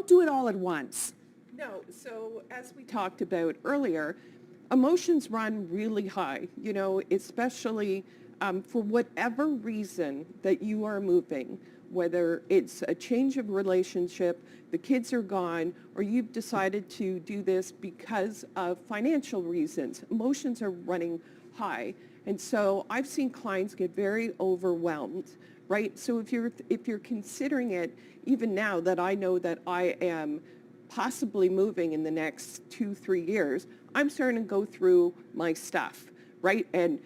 don't do it all at once. No, so as we talked about earlier, emotions run really high, you know, especially for whatever reason that you are moving, whether it's a change of relationship, the kids are gone, or you've decided to do this because of financial reasons. Emotions are running high. And so I've seen clients get very overwhelmed, right? So if you're considering it, even now that I know that I am possibly moving in the next 2-3 years, I'm starting to go through my stuff, right? And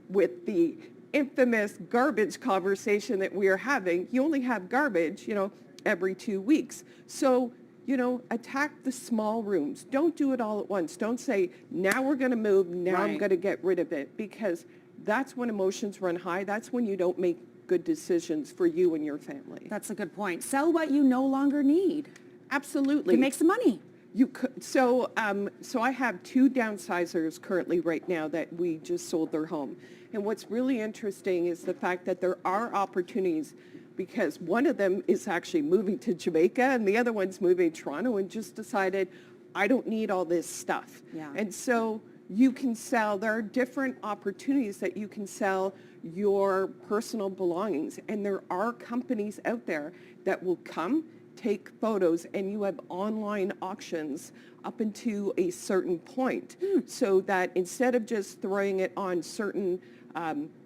with the infamous garbage conversation that we are having, you only have garbage, you know, every 2 weeks. So, you know, attack the small rooms. Don't do it all at once. Don't say, now we're going to move, now I'm going to get rid of it, because that's when emotions run high. That's when you don't make good decisions for you and your family. That's a good point. Sell what you no longer need. Absolutely. To make some money. You could, so I have 2 downsizers currently right now that we just sold their home. And what's really interesting is the fact that there are opportunities, because one of them is actually moving to Jamaica and the other one's moving to Toronto and just decided, I don't need all this stuff. Yeah. And so you can sell, there are different opportunities that you can sell your personal belongings. And there are companies out there that will come, take photos, and you have online auctions up into a certain point, so that instead of just throwing it on certain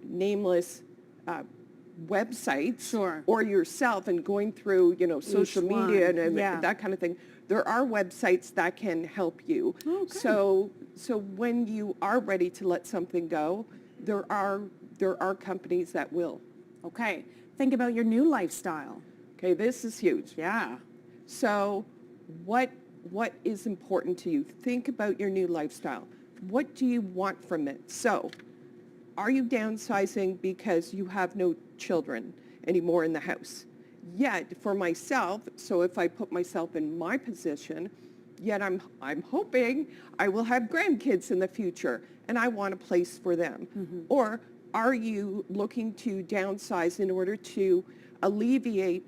nameless websites, Sure, or yourself and going through, you know, social media and yeah, that kind of thing, there are websites that can help you. Okay. So when you are ready to let something go, there are companies that will. Okay. Think about your new lifestyle. Okay, this is huge. Yeah. So what is important to you? Think about your new lifestyle. What do you want from it? So are you downsizing because you have no children anymore in the house? Yet for myself, so if I put myself in my position, yet I'm hoping I will have grandkids in the future and I want a place for them. Mm-hmm. Or are you looking to downsize in order to alleviate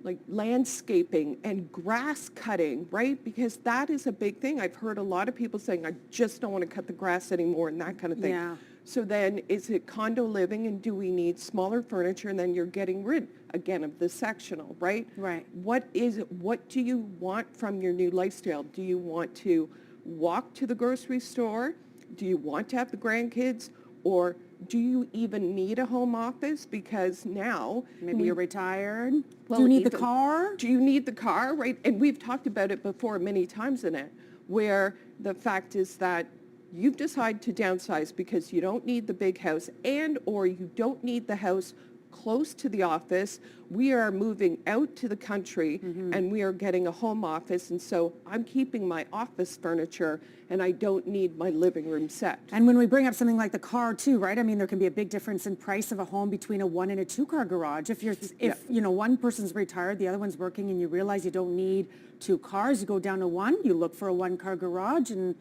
like landscaping and grass cutting, right? Because that is a big thing. I've heard a lot of people saying, I just don't want to cut the grass anymore and that kind of thing. Yeah. So then is it condo living, and do we need smaller furniture, and then you're getting rid again of the sectional, right? Right. What do you want from your new lifestyle? Do you want to walk to the grocery store? Do you want to have the grandkids? Or do you even need a home office? Because now... Maybe you're retired. Well, do you need the car? Do you need the car, right? And we've talked about it before many times in it, where the fact is that you've decided to downsize because you don't need the big house, and or you don't need the house close to the office. We are moving out to the country, and we are getting a home office, and so I'm keeping my office furniture and I don't need my living room set. And when we bring up something like the car too, right? I mean, there can be a big difference in price of a home between a 1 and a 2 car garage. If you know, one person's retired, the other one's working, and you realize you don't need 2 cars, you go down to 1, you look for a 1 car garage, and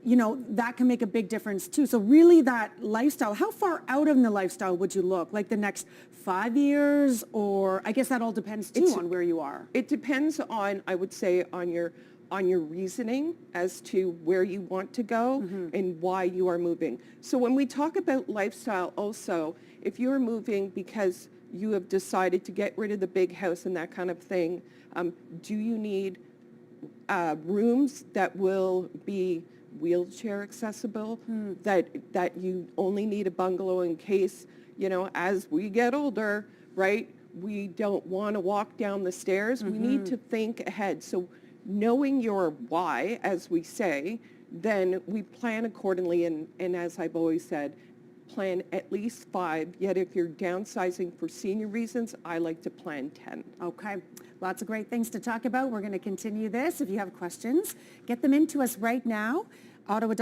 you know, that can make a big difference too. So really that lifestyle, how far out of the lifestyle would you look? Like the next 5 years, or I guess that all depends too on where you are. It depends on, I would say, on your reasoning as to where you want to go and why you are moving. So when we talk about lifestyle also, if you're moving because you have decided to get rid of the big house and that kind of thing, do you need rooms that will be wheelchair accessible, that you only need a bungalow in case, you know, as we get older, right, we don't want to walk down the stairs. We need to think ahead. So knowing your why, as we say, then we plan accordingly, and as I've always said, plan at least 5, yet if you're downsizing for senior reasons, I like to plan 10. Okay. Lots of great things to talk about. We're going to continue this. If you have questions, get them into us right now. Ottawa.